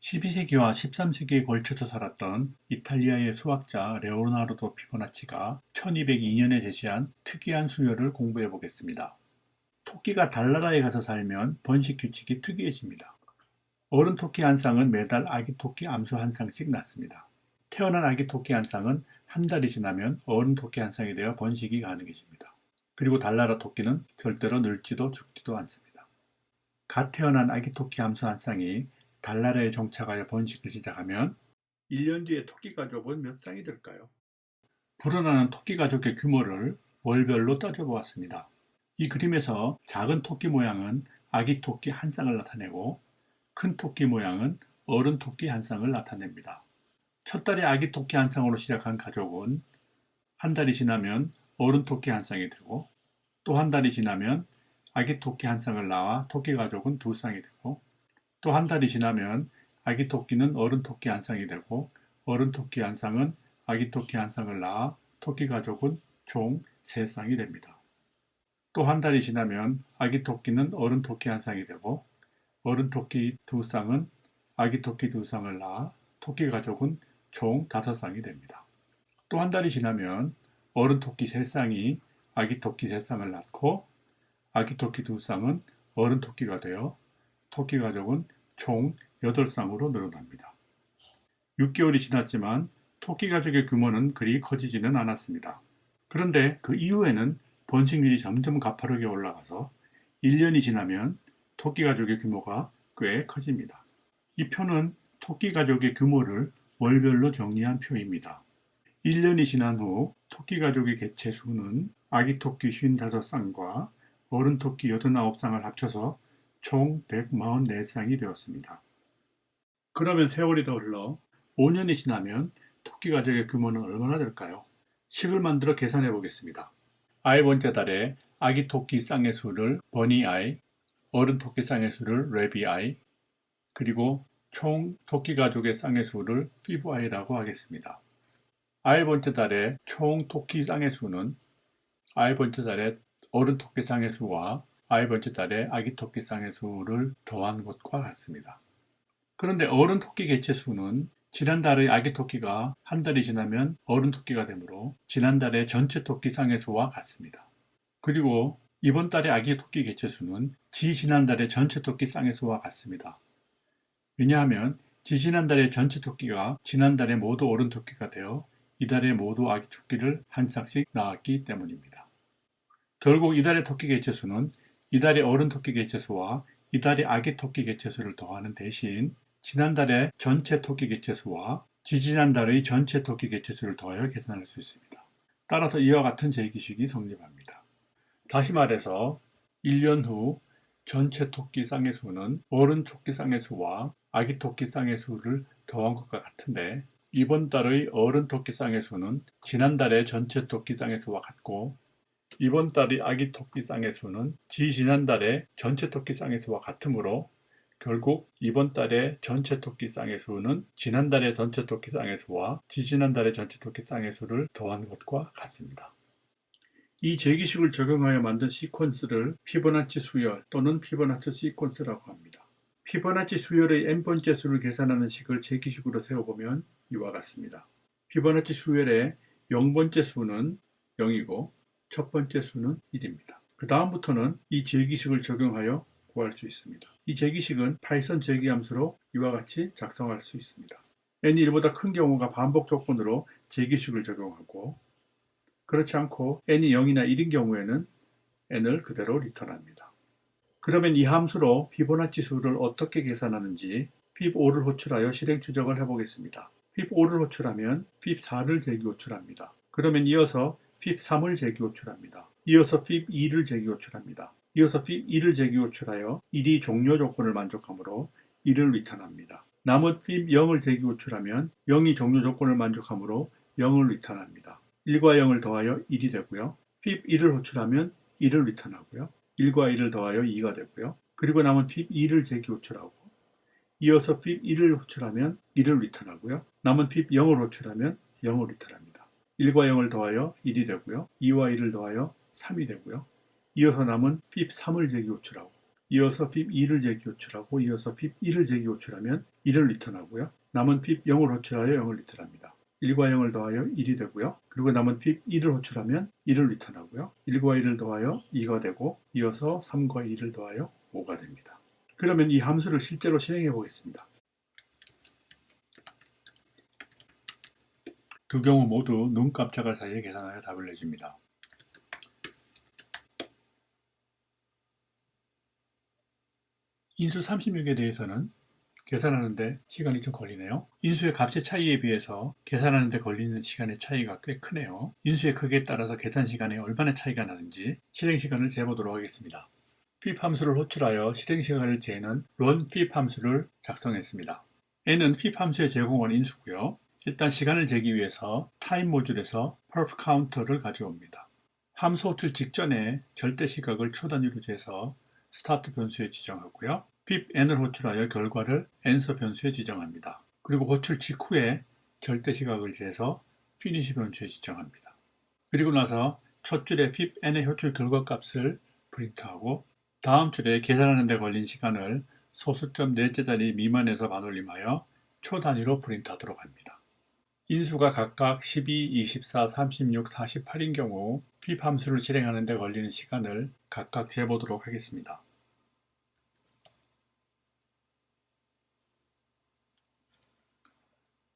12세기와 13세기에 걸쳐서 살았던 이탈리아의 수학자 레오나르도 피보나치가 1202년에 제시한 특이한 수열을 공부해 보겠습니다. 토끼가 달나라에 가서 살면 번식 규칙이 특이해집니다. 어른 토끼 한 쌍은 매달 아기 토끼 암수 한 쌍씩 낳습니다. 태어난 아기 토끼 한 쌍은 한 달이 지나면 어른 토끼 한 쌍이 되어 번식이 가능해집니다. 그리고 달나라 토끼는 절대로 늙지도 죽지도 않습니다. 갓 태어난 아기 토끼 암수 한 쌍이 달나라에 정착하여 번식을 시작하면 1년 뒤에 토끼 가족은 몇 쌍이 될까요? 불어나는 토끼 가족의 규모를 월별로 따져보았습니다. 이 그림에서 작은 토끼 모양은 아기 토끼 한 쌍을 나타내고 큰 토끼 모양은 어른 토끼 한 쌍을 나타냅니다. 첫 달에 아기 토끼 한 쌍으로 시작한 가족은 한 달이 지나면 어른 토끼 한 쌍이 되고 또 한 달이 지나면 아기 토끼 한 쌍을 낳아 토끼 가족은 두 쌍이 되고 또 한 달이 지나면 아기 토끼는 어른 토끼 한 쌍이 되고 어른 토끼 한 쌍은 아기 토끼 한 쌍을 낳아 토끼 가족은 총 세 쌍이 됩니다. 또 한 달이 지나면 아기 토끼는 어른 토끼 한 쌍이 되고 어른 토끼 두 쌍은 아기 토끼 두 쌍을 낳아 토끼 가족은 총 다섯 쌍이 됩니다. 또 한 달이 지나면 어른 토끼 세 쌍이 아기 토끼 세 쌍을 낳고 아기 토끼 두 쌍은 어른 토끼가 되어 토끼 가족은 총 8쌍으로 늘어납니다. 6개월이 지났지만 토끼 가족의 규모는 그리 커지지는 않았습니다. 그런데 그 이후에는 번식률이 점점 가파르게 올라가서 1년이 지나면 토끼 가족의 규모가 꽤 커집니다. 이 표는 토끼 가족의 규모를 월별로 정리한 표입니다. 1년이 지난 후 토끼 가족의 개체 수는 아기 토끼 55쌍과 어른 토끼 89쌍을 합쳐서 총 144쌍이 되었습니다. 그러면 세월이 더 흘러 5년이 지나면 토끼 가족의 규모는 얼마나 될까요? 식을 만들어 계산해 보겠습니다. 번째 달에 아기 토끼 쌍의 수를 버니 아이, 어른 토끼 쌍의 수를 레비 아이, 그리고 총 토끼 가족의 쌍의 수를 피브 아이라고 하겠습니다. 번째 달에 총 토끼 쌍의 수는 번째 달에 어른 토끼 쌍의 수와 번째 달에 아기 토끼 쌍의 수를 더한 것과 같습니다. 그런데 어른 토끼 개체 수는 지난달의 아기 토끼가 한 달이 지나면 어른 토끼가 되므로 지난달의 전체 토끼 쌍의 수와 같습니다. 그리고 이번 달의 아기 토끼 개체 수는 지난달의 전체 토끼 쌍의 수와 같습니다. 왜냐하면 지난달의 전체 토끼가 지난달에 모두 어른 토끼가 되어 이달에 모두 아기 토끼를 한 쌍씩 낳았기 때문입니다. 결국 이달의 토끼 개체 수는 이달의 어른 토끼 개체 수와 이달의 아기 토끼 개체 수를 더하는 대신 지난달의 전체 토끼 개체 수와 지지난달의 전체 토끼 개체 수를 더하여 계산할 수 있습니다. 따라서 이와 같은 제기식이 성립합니다. 다시 말해서 1년 후 전체 토끼 쌍의 수는 어른 토끼 쌍의 수와 아기 토끼 쌍의 수를 더한 것과 같은데 이번 달의 어른 토끼 쌍의 수는 지난달의 전체 토끼 쌍의 수와 같고 이번 달의 아기 토끼 쌍의 수는 지난달의 전체 토끼 쌍의 수와 같으므로 결국 이번 달의 전체 토끼 쌍의 수는 지난달의 전체 토끼 쌍의 수와 지난달의 전체 토끼 쌍의 수를 더한 것과 같습니다. 이 제기식을 적용하여 만든 시퀀스를 피보나치 수열 또는 피보나치 시퀀스라고 합니다. 피보나치 수열의 n번째 수를 계산하는 식을 제기식으로 세워보면 이와 같습니다. 피보나치 수열의 0번째 수는 0이고 첫 번째 수는 1입니다. 그 다음부터는 이 제기식을 적용하여 구할 수 있습니다. 이 제기식은 파이썬 제기함수로 이와 같이 작성할 수 있습니다. n이 1보다 큰 경우가 반복 조건으로 제기식을 적용하고 그렇지 않고 n이 0이나 1인 경우에는 n을 그대로 리턴합니다. 그러면 이 함수로 피보나치 수를 어떻게 계산하는지 fib5를 호출하여 실행 추적을 해보겠습니다. fib5를 호출하면 fib4를 제기 호출합니다. 그러면 이어서 fib3을 제기 호출합니다. 이어서 fib2를 제기 호출합니다. 이어서 fib2를 제기 호출하여 1이 종료 조건을 만족하므로 1을 리턴합니다. 남은 fib0을 제기 호출하면 0이 종료 조건을 만족하므로 0을 리턴합니다. 1과 0을 더하여 1이 되고요. fib1을 호출하면 1을 리턴하고요. 1과 1을 더하여 2가 되고요. 그리고 남은 fib2를 제기 호출하고 이어서 fib1을 호출하면 1을 리턴하고요. 남은 fib0을 호출하면 0을 리턴합니다. 1과 0을 더하여 1이 되고요. 2와 1을 더하여 3이 되고요. 이어서 남은 fib3을 제기 호출하고 이어서 fib2를 재기호출하고 이어서 fib1을 재기호출하면 1을 리턴하고요. 남은 fib0을 호출하여 0을 리턴합니다. 1과 0을 더하여 1이 되고요. 그리고 남은 fib2를 호출하면 1을 리턴하고요. 1과 1을 더하여 2가 되고 이어서 3과 2를 더하여 5가 됩니다. 그러면 이 함수를 실제로 실행해 보겠습니다. 두 경우 모두 눈 깜짝할 사이에 계산하여 답을 내줍니다. 인수 36에 대해서는 계산하는데 시간이 좀 걸리네요. 인수의 값의 차이에 비해서 계산하는데 걸리는 시간의 차이가 꽤 크네요. 인수의 크기에 따라서 계산 시간에 얼마나 차이가 나는지 실행 시간을 재보도록 하겠습니다. fib 함수를 호출하여 실행 시간을 재는 run fib 함수를 작성했습니다. n은 fib 함수의 제공한 인수고요. 일단 시간을 재기 위해서 타임 모듈에서 perf counter를 가져옵니다. 함수 호출 직전에 절대 시각을 초 단위로 재서 스타트 변수에 지정하고요. fib_n을 호출하여 결과를 answer 변수에 지정합니다. 그리고 호출 직후에 절대 시각을 재서 finish 변수에 지정합니다. 그리고 나서 첫 줄에 fib_n의 호출 결과값을 프린트하고 다음 줄에 계산하는 데 걸린 시간을 소수점 넷째 자리 미만에서 반올림하여 초 단위로 프린트하도록 합니다. 인수가 각각 12, 24, 36, 48인 경우 fib 함수를 실행하는 데 걸리는 시간을 각각 재보도록 하겠습니다.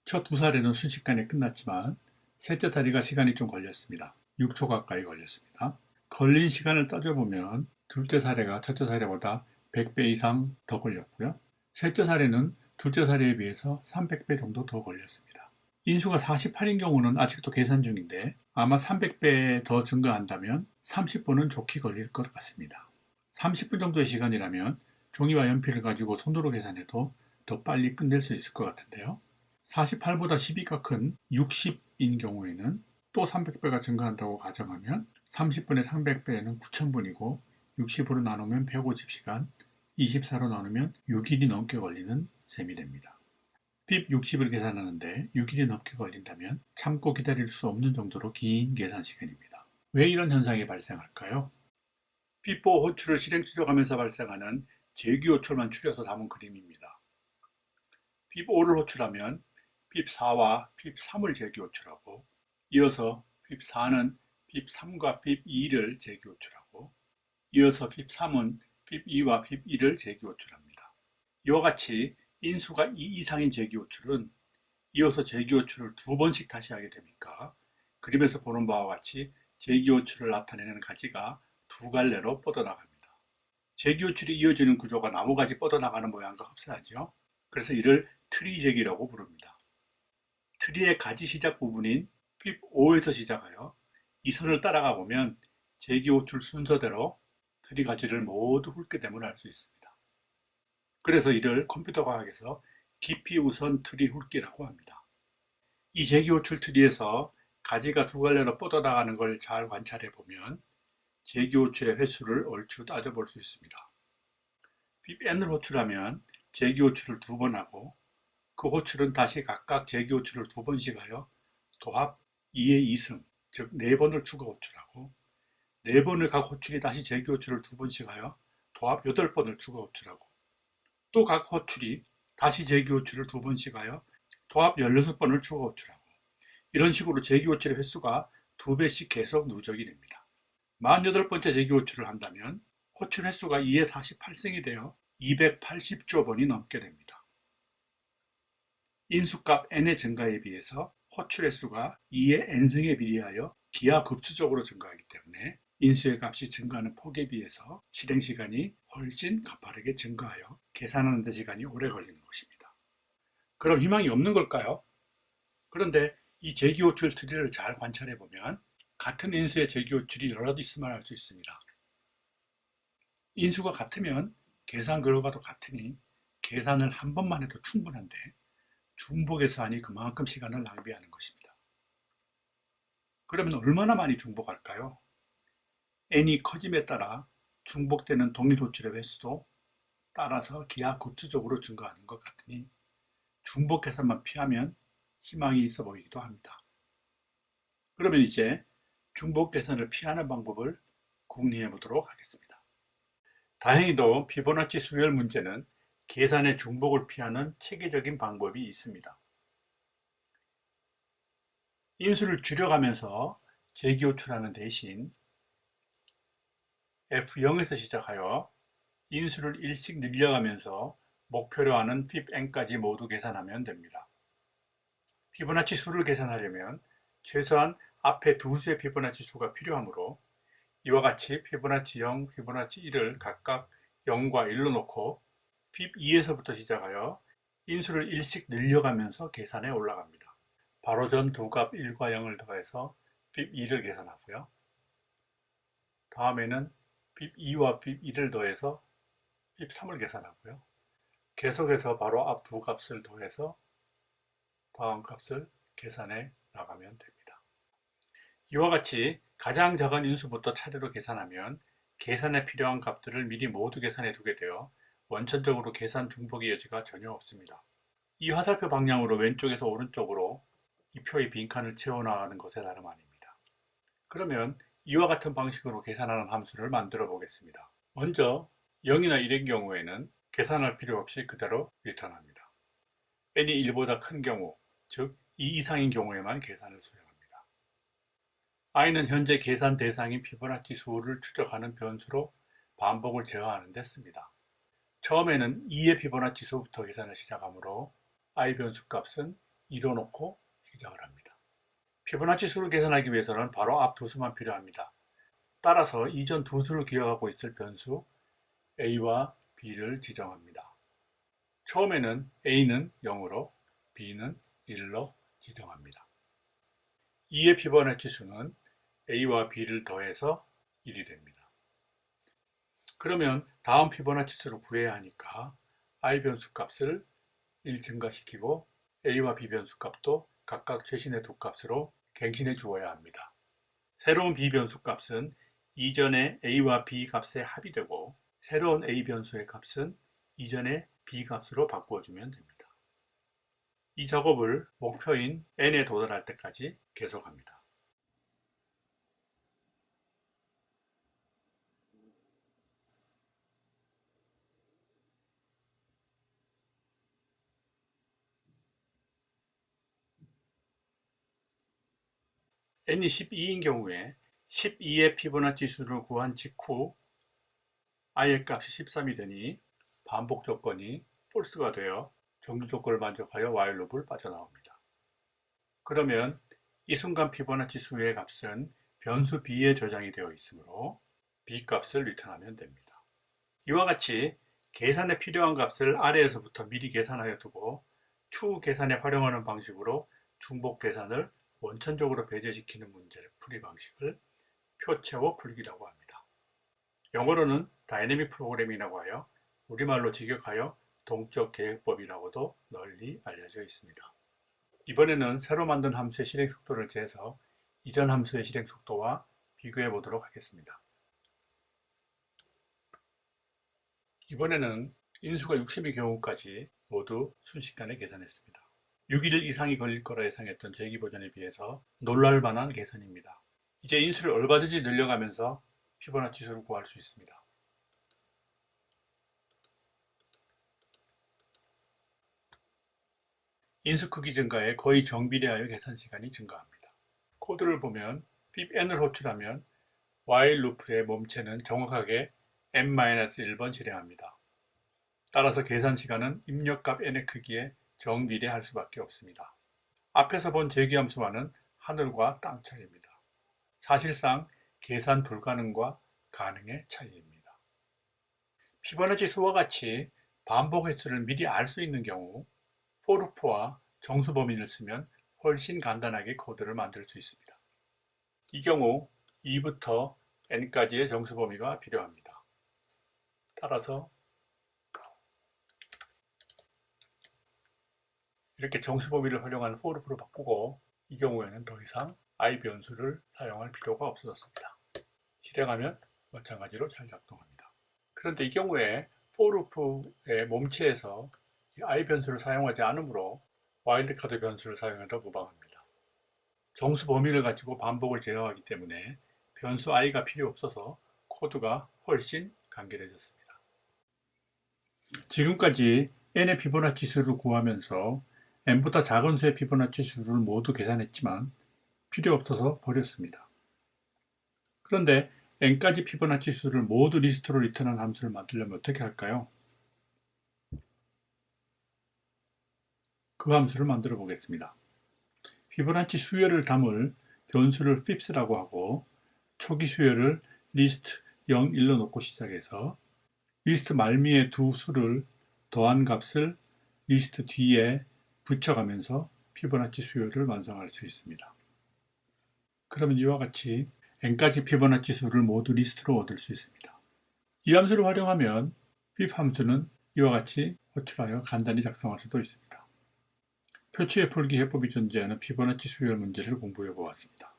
첫 두 사례는 순식간에 끝났지만 셋째 사례가 시간이 좀 걸렸습니다. 6초 가까이 걸렸습니다. 걸린 시간을 따져보면 둘째 사례가 첫째 사례보다 100배 이상 더 걸렸고요. 셋째 사례는 둘째 사례에 비해서 300배 정도 더 걸렸습니다. 인수가 48인 경우는 아직도 계산 중인데 아마 300배 더 증가한다면 30분은 좋게 걸릴 것 같습니다. 30분 정도의 시간이라면 종이와 연필을 가지고 손으로 계산해도 더 빨리 끝낼 수 있을 것 같은데요. 48보다 12가 큰 60인 경우에는 또 300배가 증가한다고 가정하면 30분의 300배는 9000분이고 60으로 나누면 150시간, 24로 나누면 6일이 넘게 걸리는 셈이 됩니다. fib 60을 계산하는데 6일이 넘게 걸린다면 참고 기다릴 수 없는 정도로 긴 계산 시간입니다. 왜 이런 현상이 발생할까요? fib4 호출을 실행 추적하면서 발생하는 재규 호출만 추려서 담은 그림입니다. fib5를 호출하면 fib4와 fib3을 재규 호출하고 이어서 fib4는 fib3과 fib2를 재규 호출하고 이어서 fib3은 fib2와 fib1을 재규 호출합니다. 이와 같이 인수가 2 이상인 재규 호출은 이어서 재규 호출을 두 번씩 다시 하게 되니까 그림에서 보는 바와 같이 재규 호출을 나타내는 가지가 두 갈래로 뻗어나갑니다. 재규 호출이 이어지는 구조가 나무가지 뻗어나가는 모양과 흡사하죠. 그래서 이를 트리 재기라고 부릅니다. 트리의 가지 시작 부분인 fib5에서 시작하여 이 선을 따라가 보면 재규 호출 순서대로 트리 가지를 모두 훑게 됨을 알 수 있습니다. 그래서 이를 컴퓨터 과학에서 깊이 우선 트리 훑기라고 합니다. 이 재규 호출 트리에서 가지가 두 갈래로 뻗어나가는 걸 잘 관찰해 보면 재규 호출의 횟수를 얼추 따져볼 수 있습니다. fib_n을 호출하면 재규 호출을 두 번 하고 그 호출은 다시 각각 재규 호출을 두 번씩 하여 도합 2의 2승, 즉 4번을 추가 호출하고 4번을 각 호출이 다시 재규 호출을 두 번씩 하여 도합 8번을 추가 호출하고 또 각 호출이 다시 재규 호출을 두 번씩 하여 도합 16번을 추가 호출하고 이런 식으로 재규 호출의 횟수가 2배씩 계속 누적이 됩니다. 48번째 재규 호출을 한다면 호출 횟수가 2의 48승이 되어 280조 번이 넘게 됩니다. 인수값 n의 증가에 비해서 호출 횟수가 2의 n승에 비례하여 기하급수적으로 증가하기 때문에 인수의 값이 증가하는 폭에 비해서 실행 시간이 훨씬 가파르게 증가하여 계산하는 데 시간이 오래 걸리는 것입니다. 그럼 희망이 없는 걸까요? 그런데 이 재규 호출 트리를 잘 관찰해 보면 같은 인수의 재규 호출이 여러 있음을 알 수 있습니다. 인수가 같으면 계산 결과도 같으니 계산을 한 번만 해도 충분한데 중복해서 하니 그만큼 시간을 낭비하는 것입니다. 그러면 얼마나 많이 중복할까요? n이 커짐에 따라 중복되는 동일 호출의 횟수도 따라서 기하급수적으로 증가하는 것 같으니 중복 계산만 피하면 희망이 있어 보이기도 합니다. 그러면 이제 중복 계산을 피하는 방법을 궁리해 보도록 하겠습니다. 다행히도 피보나치 수열 문제는 계산의 중복을 피하는 체계적인 방법이 있습니다. 인수를 줄여가면서 재기호출하는 대신 F0에서 시작하여 인수를 1씩 늘려가면서 목표로 하는 fibn까지 모두 계산하면 됩니다. 피보나치 수를 계산하려면 최소한 앞에 두 수의 피보나치 수가 필요하므로 이와 같이 피보나치 0, 피보나치 1을 각각 0과 1로 놓고 fib2에서부터 시작하여 인수를 1씩 늘려가면서 계산해 올라갑니다. 바로 전 두 값 1과 0을 더해서 fib2를 계산하고요. 다음에는 fib2와 fib1을 더해서 fib3을 계산하고요. 계속해서 바로 앞 두 값을 더해서 다음 값을 계산해 나가면 됩니다. 이와 같이 가장 작은 인수부터 차례로 계산하면 계산에 필요한 값들을 미리 모두 계산해 두게 되어 원천적으로 계산 중복의 여지가 전혀 없습니다. 이 화살표 방향으로 왼쪽에서 오른쪽으로 이 표의 빈칸을 채워나가는 것에 다름 아닙니다. 그러면 이와 같은 방식으로 계산하는 함수를 만들어 보겠습니다. 먼저 0이나 1인 경우에는 계산할 필요 없이 그대로 리턴합니다. n이 1보다 큰 경우, 즉 2 이상인 경우에만 계산을 수행합니다. i는 현재 계산 대상인 피보나치 수를 추적하는 변수로 반복을 제어하는 데 씁니다. 처음에는 2의 피보나치 수부터 계산을 시작하므로 i 변수 값은 2로 놓고 시작을 합니다. 피보나치 수를 계산하기 위해서는 바로 앞 두 수만 필요합니다. 따라서 이전 두 수를 기억하고 있을 변수 a와 b를 지정합니다. 처음에는 a는 0으로 b는 1로 지정합니다. 2의 피보나치 수는 a와 b를 더해서 1이 됩니다. 그러면 다음 피보나치 수를 구해야 하니까 i 변수 값을 1 증가시키고 a와 b 변수 값도 각각 최신의 두 값으로 갱신해 주어야 합니다. 새로운 b 변수 값은 이전의 a와 b 값의 합이 되고 새로운 a 변수의 값은 이전의 b 값으로 바꾸어주면 됩니다. 이 작업을 목표인 n에 도달할 때까지 계속합니다. n이 12인 경우에 12의 피보나치 수를 구한 직후 i의 값이 13이 되니 반복 조건이 false가 되어 정규 조건을 만족하여 while loop을 빠져나옵니다. 그러면 이 순간 피보나치 수의 값은 변수 b에 저장이 되어 있으므로 b 값을 리턴하면 됩니다. 이와 같이 계산에 필요한 값을 아래에서부터 미리 계산하여 두고 추후 계산에 활용하는 방식으로 중복 계산을 원천적으로 배제시키는 문제를 풀이 방식을 표채워 풀기라고 합니다. 영어로는 다이내믹 프로그래밍이라고 하여 우리말로 직역하여 동적 계획법이라고도 널리 알려져 있습니다. 이번에는 새로 만든 함수의 실행 속도를 재서 이전 함수의 실행 속도와 비교해 보도록 하겠습니다. 이번에는 인수가 60의 경우까지 모두 순식간에 계산했습니다. 6일 이상이 걸릴 거라 예상했던 재기 버전에 비해서 놀랄 만한 개선입니다. 이제 인수를 얼마든지 늘려가면서 피보나치 수를 구할 수 있습니다. 인수 크기 증가에 거의 정비례하여 계산 시간이 증가합니다. 코드를 보면 fibn을 호출하면 while 루프의 몸체는 정확하게 n-1번 실행합니다. 따라서 계산 시간은 입력값 n의 크기에 정비례할 수밖에 없습니다. 앞에서 본 재기함수와는 하늘과 땅 차이입니다. 사실상 계산 불가능과 가능의 차이입니다. 피보나치 수와 같이 반복 횟수를 미리 알 수 있는 경우 for루프와 정수 범위를 쓰면 훨씬 간단하게 코드를 만들 수 있습니다. 이 경우 2부터 n까지의 정수 범위가 필요합니다. 따라서 이렇게 정수 범위를 활용한 for루프로 바꾸고 이 경우에는 더 이상 i 변수를 사용할 필요가 없어졌습니다. 실행하면 마찬가지로 잘 작동합니다. 그런데 이 경우에 for루프의 몸체에서 i 변수를 사용하지 않으므로 와일드카드 변수를 사용해도 무방합니다. 정수 범위를 가지고 반복을 제어하기 때문에 변수 i가 필요 없어서 코드가 훨씬 간결해졌습니다. 지금까지 n의 피보나치 수를 구하면서 n보다 작은 수의 피보나치 수를 모두 계산했지만 필요 없어서 버렸습니다. 그런데 n까지 피보나치 수를 모두 리스트로 리턴한 함수를 만들려면 어떻게 할까요? 그 함수를 만들어 보겠습니다. 피보나치 수열을 담을 변수를 fips라고 하고 초기 수열을 list 0, 1로 놓고 시작해서 리스트 말미에 두 수를 더한 값을 리스트 뒤에 붙여가면서 피보나치 수열을 완성할 수 있습니다. 그러면 이와 같이 n까지 피보나치 수를 모두 리스트로 얻을 수 있습니다. 이 함수를 활용하면 fif 함수는 이와 같이 호출하여 간단히 작성할 수도 있습니다. 표치의 풀기 해법이 존재하는 피보나치 수열 문제를 공부해 보았습니다.